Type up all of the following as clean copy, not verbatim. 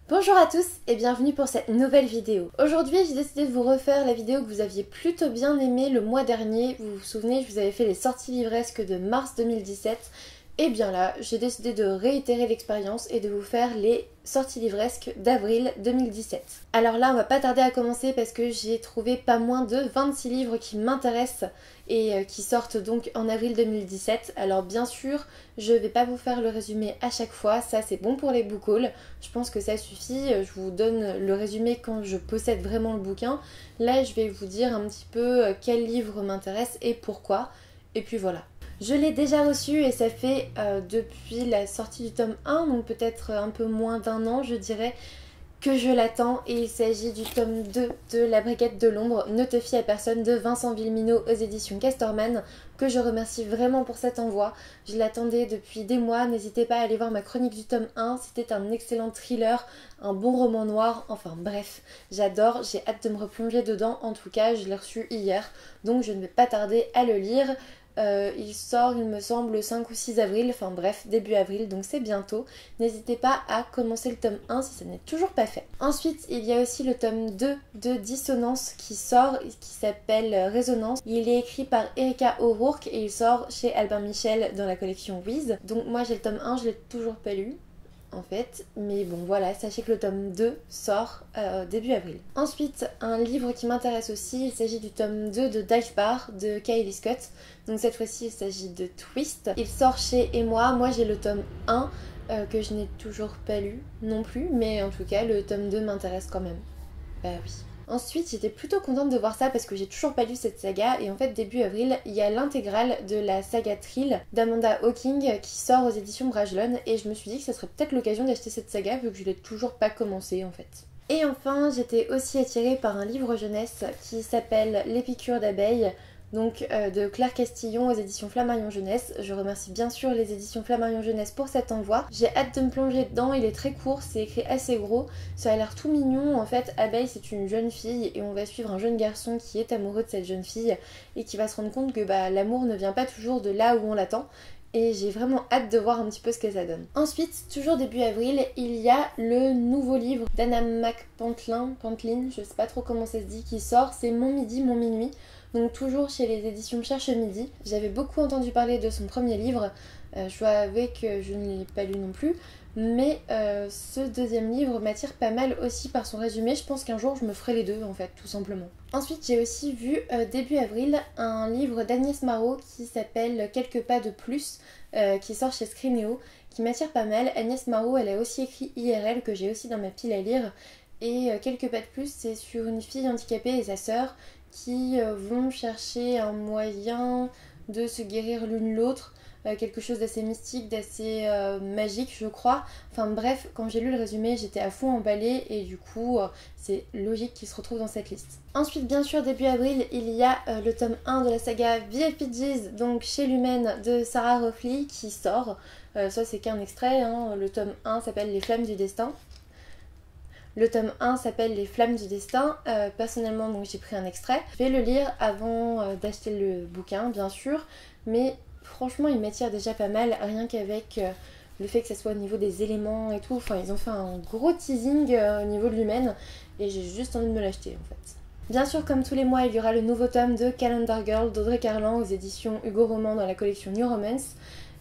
Bonjour à tous et bienvenue pour cette nouvelle vidéo. Aujourd'hui j'ai décidé de vous refaire la vidéo que vous aviez plutôt bien aimée le mois dernier. Vous vous souvenez, je vous avais fait les sorties livresques de mars 2017. Et bien là, j'ai décidé de réitérer l'expérience et de vous faire les sorties livresques d'avril 2017. Alors là, on va pas tarder à commencer parce que j'ai trouvé pas moins de 26 livres qui m'intéressent et qui sortent donc en avril 2017. Alors bien sûr, je vais pas vous faire le résumé à chaque fois, ça c'est bon pour les book hauls. Je pense que ça suffit, je vous donne le résumé quand je possède vraiment le bouquin. Là, je vais vous dire un petit peu quel livre m'intéresse et pourquoi. Et puis voilà. Je l'ai déjà reçu et ça fait depuis la sortie du tome 1, donc peut-être un peu moins d'un an je dirais, que je l'attends, et il s'agit du tome 2 de La Brigade de l'Ombre, Ne te fie à personne de Vincent Villeminot aux éditions Casterman, que je remercie vraiment pour cet envoi. Je l'attendais depuis des mois, n'hésitez pas à aller voir ma chronique du tome 1, c'était un excellent thriller, un bon roman noir, enfin bref, j'adore, j'ai hâte de me replonger dedans, en tout cas je l'ai reçu hier, donc je ne vais pas tarder à le lire. Il sort, il me semble, le 5 ou 6 avril, enfin bref, début avril, donc c'est bientôt. N'hésitez pas à commencer le tome 1 si ça n'est toujours pas fait. Ensuite, il y a aussi le tome 2 de Dissonance qui sort, qui s'appelle Résonance. Il est écrit par Erika O'Rourke et il sort chez Albin Michel dans la collection Wiz. Donc moi j'ai le tome 1, je l'ai toujours pas lu en fait, mais bon voilà, sachez que le tome 2 sort début avril. Ensuite, un livre qui m'intéresse aussi, il s'agit du tome 2 de Dive Bar de Kylie Scott, donc cette fois-ci il s'agit de Twist. Il sort chez moi j'ai le tome 1 que je n'ai toujours pas lu non plus, mais en tout cas le tome 2 m'intéresse quand même, bah oui. Ensuite, j'étais plutôt contente de voir ça parce que j'ai toujours pas lu cette saga, et en fait début avril, il y a l'intégrale de la saga Thrill d'Amanda Hawking qui sort aux éditions Brajlon, et je me suis dit que ça serait peut-être l'occasion d'acheter cette saga vu que je l'ai toujours pas commencé en fait. Et enfin, j'étais aussi attirée par un livre jeunesse qui s'appelle L'épicure d'abeilles, donc de Claire Castillon aux éditions Flammarion Jeunesse. Je remercie bien sûr les éditions Flammarion Jeunesse pour cet envoi. J'ai hâte de me plonger dedans, il est très court, c'est écrit assez gros, ça a l'air tout mignon. En fait, Abeille c'est une jeune fille et on va suivre un jeune garçon qui est amoureux de cette jeune fille et qui va se rendre compte que l'amour ne vient pas toujours de là où on l'attend. Et j'ai vraiment hâte de voir un petit peu ce que ça donne. Ensuite, toujours début avril, il y a le nouveau livre d'Anna McPantlin, je sais pas trop comment ça se dit, qui sort, c'est Mon midi, mon minuit. Donc toujours chez les éditions Cherche Midi. J'avais beaucoup entendu parler de son premier livre, je dois avouer que je ne l'ai pas lu non plus, mais ce deuxième livre m'attire pas mal aussi par son résumé. Je pense qu'un jour je me ferai les deux en fait, tout simplement. Ensuite j'ai aussi vu début avril un livre d'Agnès Marot qui s'appelle Quelques pas de plus, qui sort chez Scrineo, qui m'attire pas mal. Agnès Marot, elle a aussi écrit IRL que j'ai aussi dans ma pile à lire, et Quelques pas de plus c'est sur une fille handicapée et sa sœur qui vont chercher un moyen de se guérir l'une l'autre, quelque chose d'assez mystique, d'assez magique je crois. Enfin bref, quand j'ai lu le résumé j'étais à fond emballée et du coup c'est logique qu'il se retrouve dans cette liste. Ensuite bien sûr début avril il y a le tome 1 de la saga VFPGs, donc chez l'humaine de Sarah Roffley qui sort. Ça c'est qu'un extrait, hein. Le tome 1 s'appelle Les Flammes du Destin. Le tome 1 s'appelle Les Flammes du Destin. Personnellement, donc j'ai pris un extrait. Je vais le lire avant d'acheter le bouquin, bien sûr. Mais franchement, il m'attire déjà pas mal, rien qu'avec le fait que ça soit au niveau des éléments et tout. Enfin, ils ont fait un gros teasing au niveau de l'humaine. Et j'ai juste envie de me l'acheter, en fait. Bien sûr, comme tous les mois, il y aura le nouveau tome de Calendar Girl d'Audrey Carlan aux éditions Hugo Roman dans la collection New Romance.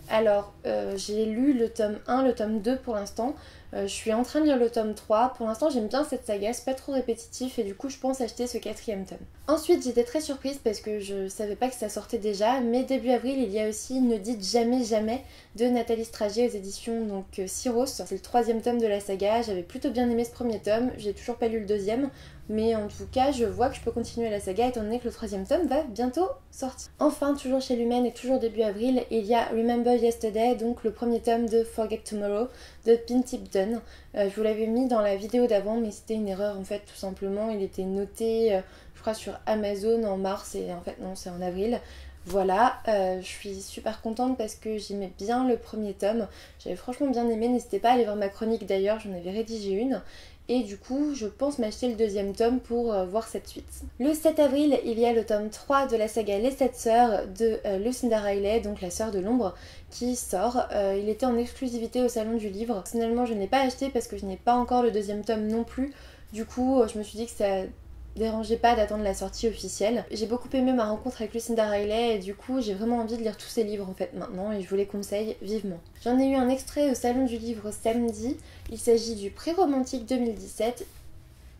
Alors, j'ai lu le tome 1, le tome 2 pour l'instant. Je suis en train de lire le tome 3. Pour l'instant, j'aime bien cette saga, c'est pas trop répétitif et du coup, je pense acheter ce 4e tome. Ensuite, j'étais très surprise parce que je savais pas que ça sortait déjà, mais début avril, il y a aussi Ne dites jamais jamais de Nathalie Stragier aux éditions donc Syros. C'est le 3e tome de la saga. J'avais plutôt bien aimé ce premier tome, j'ai toujours pas lu le 2e. Mais en tout cas, je vois que je peux continuer la saga étant donné que le 3e tome va bientôt sortir. Enfin, toujours chez l'humaine et toujours début avril, il y a Remember Yesterday, donc le premier tome de Forget Tomorrow de Pin Tipton. Je vous l'avais mis dans la vidéo d'avant, mais c'était une erreur en fait, tout simplement. Il était noté, je crois, sur Amazon en mars et en fait non, c'est en avril. Voilà, je suis super contente parce que j'aimais bien le premier tome, j'avais franchement bien aimé, n'hésitez pas à aller voir ma chronique d'ailleurs, j'en avais rédigé une. et du coup je pense m'acheter le deuxième tome pour voir cette suite. Le 7 avril il y a le tome 3 de la saga Les 7 sœurs de Lucinda Riley, donc la sœur de l'ombre, qui sort. Il était en exclusivité au salon du livre. Personnellement je n'ai pas acheté parce que je n'ai pas encore le deuxième tome non plus, du coup je me suis dit que ça dérangeait pas d'attendre la sortie officielle. J'ai beaucoup aimé ma rencontre avec Lucinda Riley et du coup j'ai vraiment envie de lire tous ses livres en fait maintenant et je vous les conseille vivement. J'en ai eu un extrait au salon du livre samedi, il s'agit du Pré-romantique 2017.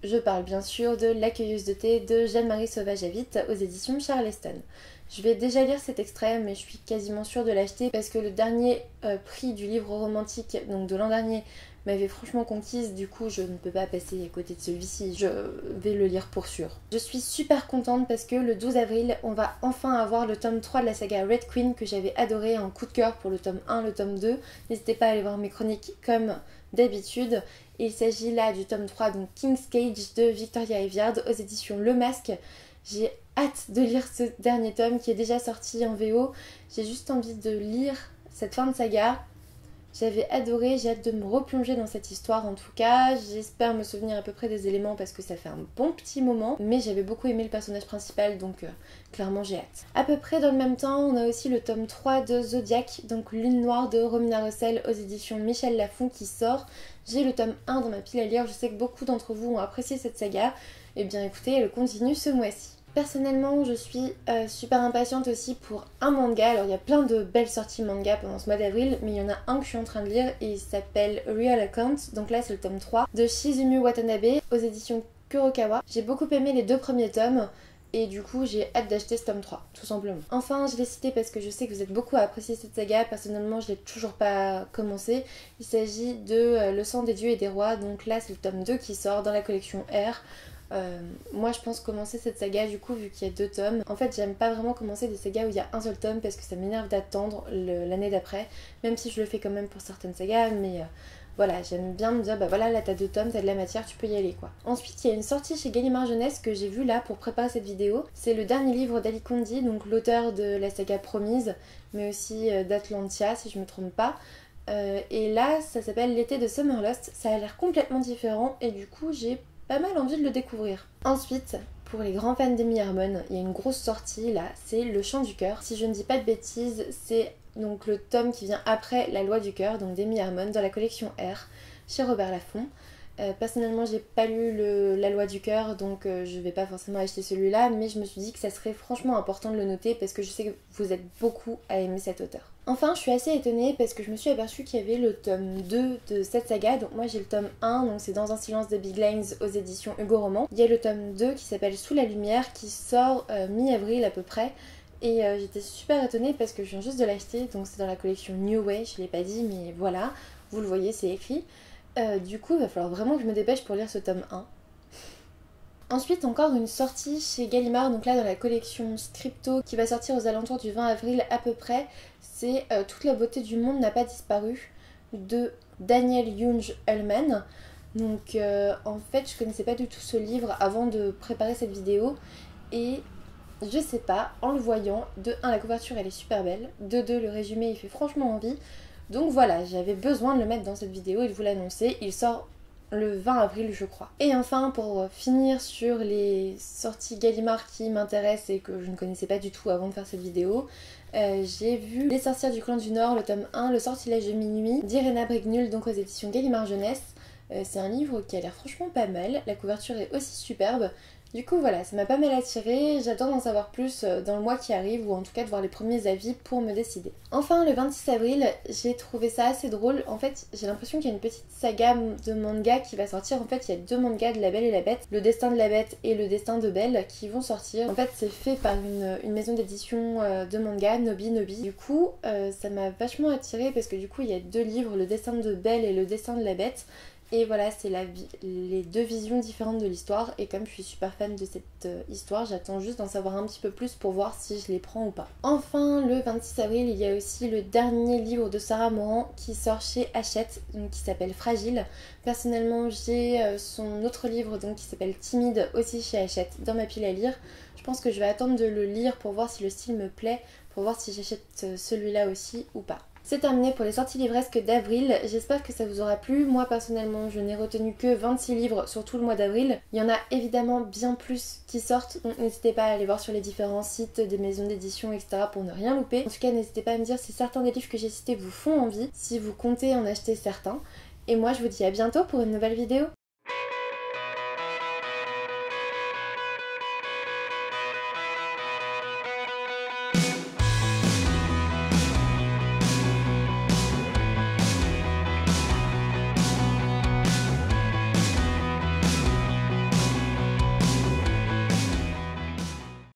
Je parle bien sûr de L'accueilleuse de thé de Jeanne-Marie Sauvage-Avite aux éditions Charleston. Je vais déjà lire cet extrait mais je suis quasiment sûre de l'acheter parce que le dernier prix du livre romantique, donc de l'an dernier, m'avait franchement conquise, du coup je ne peux pas passer à côté de celui-ci, je vais le lire pour sûr. Je suis super contente parce que le 12 avril on va enfin avoir le tome 3 de la saga Red Queen que j'avais adoré en coup de cœur pour le tome 1, le tome 2. N'hésitez pas à aller voir mes chroniques comme d'habitude. Il s'agit là du tome 3, donc King's Cage de Victoria Aveyard aux éditions Le Masque. J'ai hâte de lire ce dernier tome qui est déjà sorti en VO. J'ai juste envie de lire cette fin de saga. J'avais adoré, j'ai hâte de me replonger dans cette histoire en tout cas. J'espère me souvenir à peu près des éléments parce que ça fait un bon petit moment. Mais j'avais beaucoup aimé le personnage principal donc clairement j'ai hâte. À peu près dans le même temps, on a aussi le tome 3 de Zodiac, donc Lune Noire de Romina Russell aux éditions Michel Lafon qui sort. J'ai le tome 1 dans ma pile à lire, je sais que beaucoup d'entre vous ont apprécié cette saga. Et bien écoutez, elle continue ce mois-ci. Personnellement, je suis super impatiente aussi pour un manga. Alors il y a plein de belles sorties manga pendant ce mois d'avril, mais il y en a un que je suis en train de lire et il s'appelle Real Account. Donc là c'est le tome 3 de Shizumi Watanabe aux éditions Kurokawa. J'ai beaucoup aimé les 2 premiers tomes et du coup j'ai hâte d'acheter ce tome 3, tout simplement. Enfin je l'ai cité parce que je sais que vous êtes beaucoup à apprécier cette saga. Personnellement je l'ai toujours pas commencé. Il s'agit de Le sang des dieux et des rois. Donc là c'est le tome 2 qui sort dans la collection R. Moi je pense commencer cette saga du coup vu qu'il y a 2 tomes. En fait j'aime pas vraiment commencer des sagas où il y a un seul tome parce que ça m'énerve d'attendre l'année d'après, même si je le fais quand même pour certaines sagas, mais voilà, j'aime bien me dire bah voilà là t'as 2 tomes, t'as de la matière, tu peux y aller quoi. Ensuite il y a une sortie chez Gallimard Jeunesse que j'ai vue là pour préparer cette vidéo. C'est le dernier livre d'Ali Kondi, donc l'auteur de la saga Promise, mais aussi d'Atlantia si je me trompe pas. Et là ça s'appelle L'été de Summerlust, ça a l'air complètement différent et du coup j'ai pas mal envie de le découvrir. Ensuite, pour les grands fans d'Amy Harmon, il y a une grosse sortie là, c'est Le Chant du Cœur. Si je ne dis pas de bêtises, c'est donc le tome qui vient après La Loi du Cœur, donc d'Amy Harmon, dans la collection R, chez Robert Laffont. Personnellement j'ai pas lu La Loi du Cœur donc je vais pas forcément acheter celui-là, mais je me suis dit que ça serait franchement important de le noter parce que je sais que vous êtes beaucoup à aimer cet auteur. Enfin je suis assez étonnée parce que je me suis aperçue qu'il y avait le tome 2 de cette saga, donc moi j'ai le tome 1, donc c'est Dans un silence de Big Lines aux éditions Hugo Roman. Il y a le tome 2 qui s'appelle Sous la lumière qui sort mi-avril à peu près. Et j'étais super étonnée parce que je viens juste de l'acheter, donc c'est dans la collection New Way, je l'ai pas dit mais voilà, vous le voyez c'est écrit. Du coup, il va falloir vraiment que je me dépêche pour lire ce tome 1. Ensuite, encore une sortie chez Gallimard, donc là dans la collection Scripto, qui va sortir aux alentours du 20 avril à peu près. C'est Toute la beauté du monde n'a pas disparu de Daniel Junge Ullman. Donc en fait, je connaissais pas du tout ce livre avant de préparer cette vidéo. Et je sais pas, en le voyant, de 1 la couverture elle est super belle, de 2 le résumé il fait franchement envie. Donc voilà, j'avais besoin de le mettre dans cette vidéo et de vous l'annoncer. Il sort le 20 avril je crois. Et enfin pour finir sur les sorties Gallimard qui m'intéressent et que je ne connaissais pas du tout avant de faire cette vidéo, j'ai vu Les sorcières du clan du Nord, le tome 1, Le sortilège de minuit d'Irena Brignol, donc aux éditions Gallimard Jeunesse. C'est un livre qui a l'air franchement pas mal, la couverture est aussi superbe. Du coup voilà, ça m'a pas mal attirée, j'attends d'en savoir plus dans le mois qui arrive ou en tout cas de voir les premiers avis pour me décider. Enfin le 26 avril, j'ai trouvé ça assez drôle, en fait j'ai l'impression qu'il y a une petite saga de manga qui va sortir. En fait il y a 2 mangas de La Belle et la Bête, Le Destin de la Bête et Le Destin de Belle qui vont sortir. En fait c'est fait par une maison d'édition de manga, Nobi. Du coup ça m'a vachement attirée parce que du coup il y a 2 livres, Le Destin de Belle et Le Destin de la Bête. Et voilà, c'est les 2 visions différentes de l'histoire. Et comme je suis super fan de cette histoire, j'attends juste d'en savoir un petit peu plus pour voir si je les prends ou pas. Enfin, le 26 avril, il y a aussi le dernier livre de Sarah Moran qui sort chez Hachette, donc qui s'appelle Fragile. Personnellement, j'ai son autre livre donc qui s'appelle Timide aussi chez Hachette dans ma pile à lire. Je pense que je vais attendre de le lire pour voir si le style me plaît, pour voir si j'achète celui-là aussi ou pas. C'est terminé pour les sorties livresques d'avril, j'espère que ça vous aura plu. Moi personnellement je n'ai retenu que 26 livres sur tout le mois d'avril. Il y en a évidemment bien plus qui sortent, donc n'hésitez pas à aller voir sur les différents sites des maisons d'édition etc. pour ne rien louper. En tout cas n'hésitez pas à me dire si certains des livres que j'ai cités vous font envie, si vous comptez en acheter certains. Et moi je vous dis à bientôt pour une nouvelle vidéo.